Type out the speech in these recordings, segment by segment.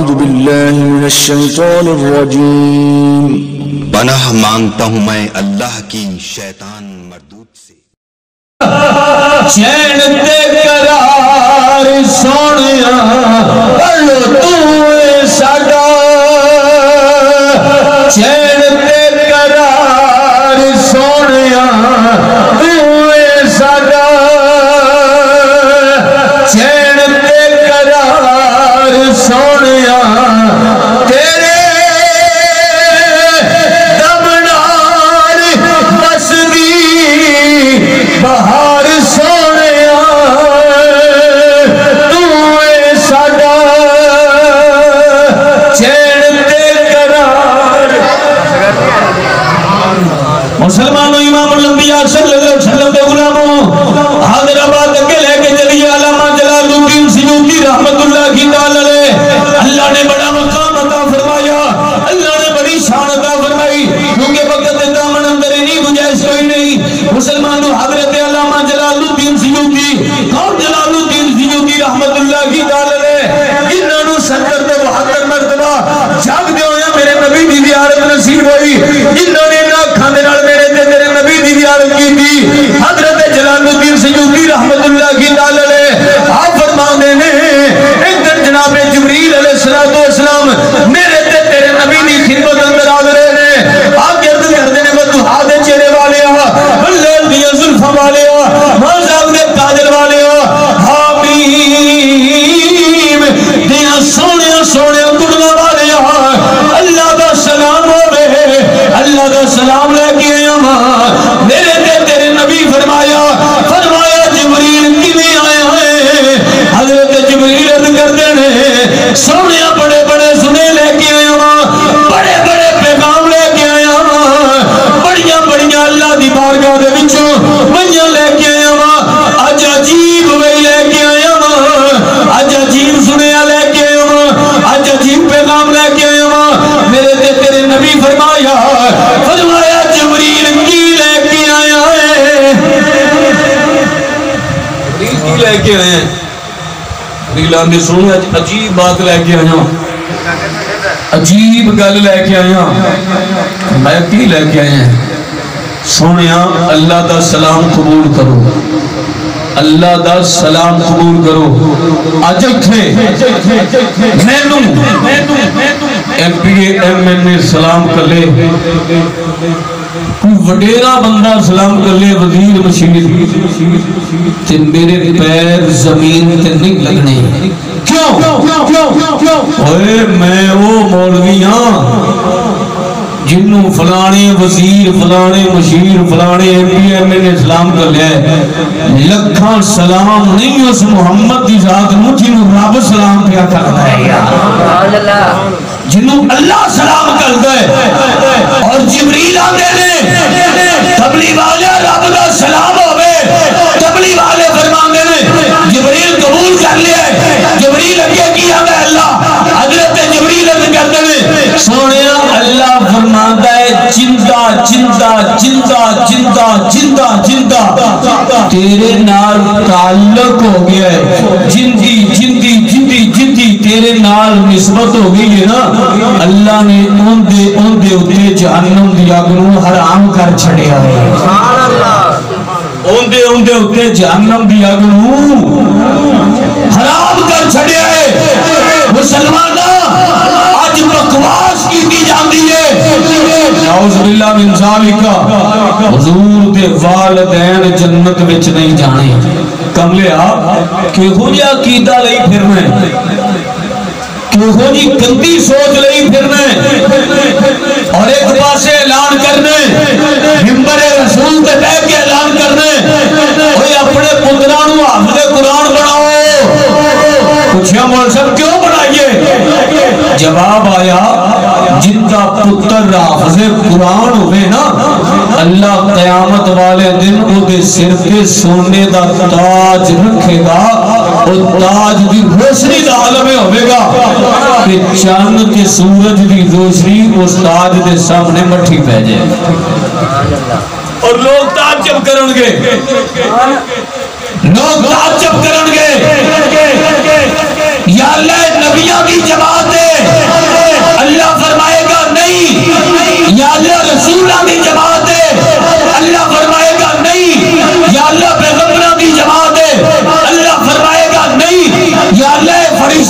اعوذ باللہ من الشیطان الرجیم پناہ مانگتا ہوں میں اللہ کی شیطان مردود سے۔ چین تے قرار سونیا پڑھو تو ساڈا، چین تے قرار سونیا تو ساڈا، چین تے قرار سونیا تیرے دم نال بسدی بہار سونیا تو ساڈا، چین تے قرار۔ مسلمانوں امام الانبیاء صلی اللہ علیہ وسلم دے غلاموں حیدرآباد کے لے کے چلیے علامہ جلال الدین سیوطی رحمت اللہ کی تعالی علیہ۔ اللہ نے بڑا مقام عطا فرمایا، اللہ نے بڑی شان عطا فرمائی، کیونکہ وقت دامن اندر نہیں گنجائش کوئی نہیں۔ مسلمانوں حضرت علامہ جلال الدین سیوطی اور جلال الدین سیوطی رحمت اللہ کی تعالی علیہ انہوں نے 70 مرتبہ جاگ دے ہوئے میرے نبی دی زیارت نصیب ہوئی، انہوں نے اکھاں دے نال میرے تے میرے نبی دی زیارت کی تھی۔ حضرت جلال الدین سیوطی رحمت اللہ کی تعالی علیہ آپ فرماندے نے ایک دن جناب جبریل علیہ السلام میرے تے تیرے نبی دی خدمت اندر آ گئے نے، آپ عرض کردے نے بدوحا دے چہرے والے واللیل دی زلفاں والے مذہب دے کاجل والے حامیم دیاں سونے سونے گڑنا والے اللہ دا سلام ہوے، اللہ دا سلام لے کے آیا میرے تے تیرے نبی فرمایا جبریل کیویں آیا ہے؟ حضرت جبریل عرض کردے نے سونے بڑے بڑے سنے لے کے آیا بڑے بڑے پیغام لے کے آیا بڑیاں بڑیاں اللہ دی بارگاہ دے وچوں وہیاں لے کے آیا اج عجیب وہی لے کے آیا اج عجیب سنیا لے کے آیا اج عجیب پیغام لے کے آیا میرے تے تیرے نبی فرمایا جبریل کی لے کے آیا ہے؟ جبریل کی لے کے آئے ہیں؟ جبریل آندے سنو عجیب بات لے کے آیا، عجیب گل لے کے آیا۔ میں کی لے کے آئے ہیں؟ سونیا اللہ دا سلام قبول کرو، اللہ دا سلام قبول کرو۔ اج اتھے مینوں M P A M N A سلام کر لے، کوئی وڈیرا بندہ سلام کر لے، وزیر مشیر تے میرے پیر زمین تے نہیں لگنے۔ کیوں؟ اوے میں وہ مولوی ہاں جنہوں فلانے وزیر فلانے مشیر فلانے ایم پی ایم نے اسلام کر لیا ہے، لکھاں سلام نہیں اس محمد دی ذات نو جنہوں رب سلام پیا کرتا ہے جنہوں اللہ سلام کرتا ہے۔ اور جبریل آندے نے تبلیغ والے رب دا سلام ہوئے، تبلیغ والے فرماندے نے جبریل قبول کر لیا ہے۔ جبریل اگے کیا ہے اللہ حضرت جبریل کرتے ہیں سونے اللہ فرماتا ہے جندہ جندہ جندہ جندہ جندہ جندہ تیرے نال تعلق ہو گیا ہے، جندی جندی جندی جندی تیرے نال نسبت ہو گئی ہے نا، اللہ نے ان دے اتے جہنم دی آگ نو حرام کر چھڑیا ہے۔ ان دے اتے جہنم دی آگ نو حرام کر چھڑیا ہے۔ مسلمانہ آج بکواس کی جاندی ہے، نعوذ باللہ من ذالک، حضور دے والدین جنت وچ نہیں جانے۔ کملے آپ کہ ہو جا عقیدہ لئی پھرنا ہے، کہ ہو جی گندی سوچ لئی پھرنا ہے، اور ایک پاسے اعلان کرنے منبر رسول تے بیٹھ کے اعلان کرنے اوے اپنے پترانو حافظ قرآن بناؤ۔ پوچھیا مول صاحب کیوں بنائیے؟ جواب آیا جنتا پتر حافظ قرآن ہوئے نا، اللہ قیامت والے دن او دے سر پہ سونے دا تاج رکھے گا، اور تاج دی روشنی دا عالم ہوئے گا کہ چاند کے سورج دی روشنی اس تاج دے سامنے مٹھی پہ جائے، اور لوگ تعجب کرنگے، لوگ تعجب کرنگے یا اللہ نبیوں کی جماعت ہے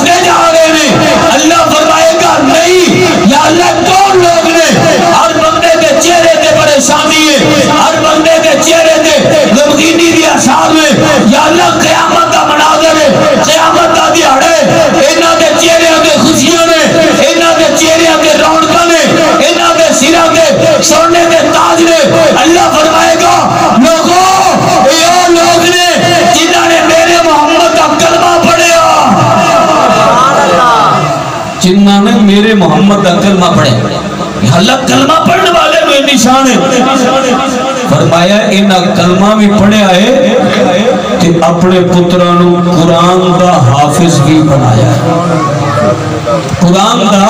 دوسرے جا رہے ہیں. اللہ فرمائے گا نہیں یا اللہ کون لوگ نے. ہر بندے کے چہرے تے پریشانی ہے, ہر بندے کے چہرے تے غمگینی دی آثار ہے. یا اللہ قیامت دا مناظر ہے, قیامت دا دیہڑے, انہاں دے چہریاں تے خوشیاں نے, انہاں دے چہریاں تے رونقاں نے, انہاں دے سراں تے سونے دے تاج نے. اللہ فرمائے گا لوگوں یہ لوگ نے جنہاں نے میرے محمد کا کلمہ پڑھیا, جنہاں نے میرے محمد کا کلمہ پڑھے. اللہ کلمہ پڑھنے والے میں نشان ہے. فرمایا انہاں کلمہ بھی پڑھیا ہے کہ اپنے پترانوں قرآن دا حافظ بھی بنایا ہے, قرآن دا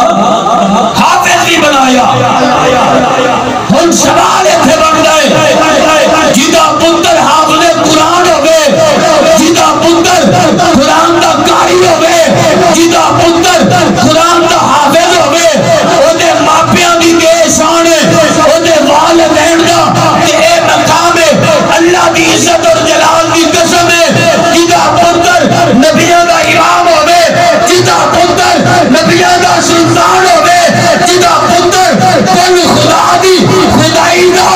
حافظ بھی بنایا. ہن سوال اتنے بن گئے جدا پتر حافظ قرآن ہوگے, جدا پتر قرآن دا قاری ہوگے, جدا پتر قرآن دا حافظ ہوگے, اودے ماپیاں دی دے شان ہے, اودے والدین دا کہ اے مقام ہے. اللہ دی عزت اور جلال دی قسم ہے جدا پتر نبیاں دا امام ہوگے, جدا پتر نبیاں دا سلطان ہوگے, جدا پتر کل خدا دی خدائی دا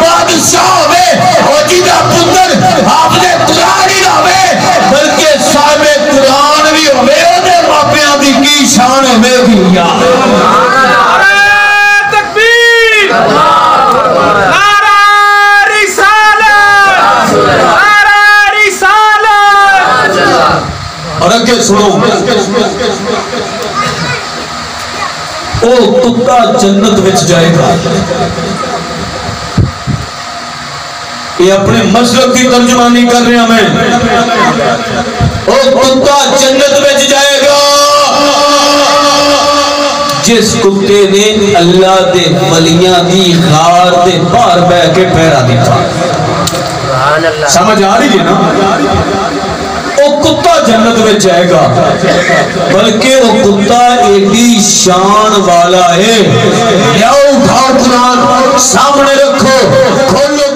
بادشاہ ہوئے, اور جدا پتر حافظ قرآن ہی ہوئے بلکہ صاحب قرآن بھی ہوئے. اودے ماپیاں دی کی شان ہوئے بھی. نعرہ تکبیر, نعرہ رسالت, نعرہ رسالت. اور اگے سنو, او کتا جنت وچ جائے گا. یہ اپنے مذہب کی ترجمانی کر رہے ہیں میں. او کتا جنت وچ جائے گا جس کتے نے اللہ دے ولیاں دی غار دے باہر بہ کے پہرا دیتا. سمجھ آ رہی ہے نا؟ وہ کتا جنت میں جائے گا, بلکہ وہ کتا ایڈی شان والا ہے. لیاؤ اٹھاؤ قرآن سامنے رکھو, کھولو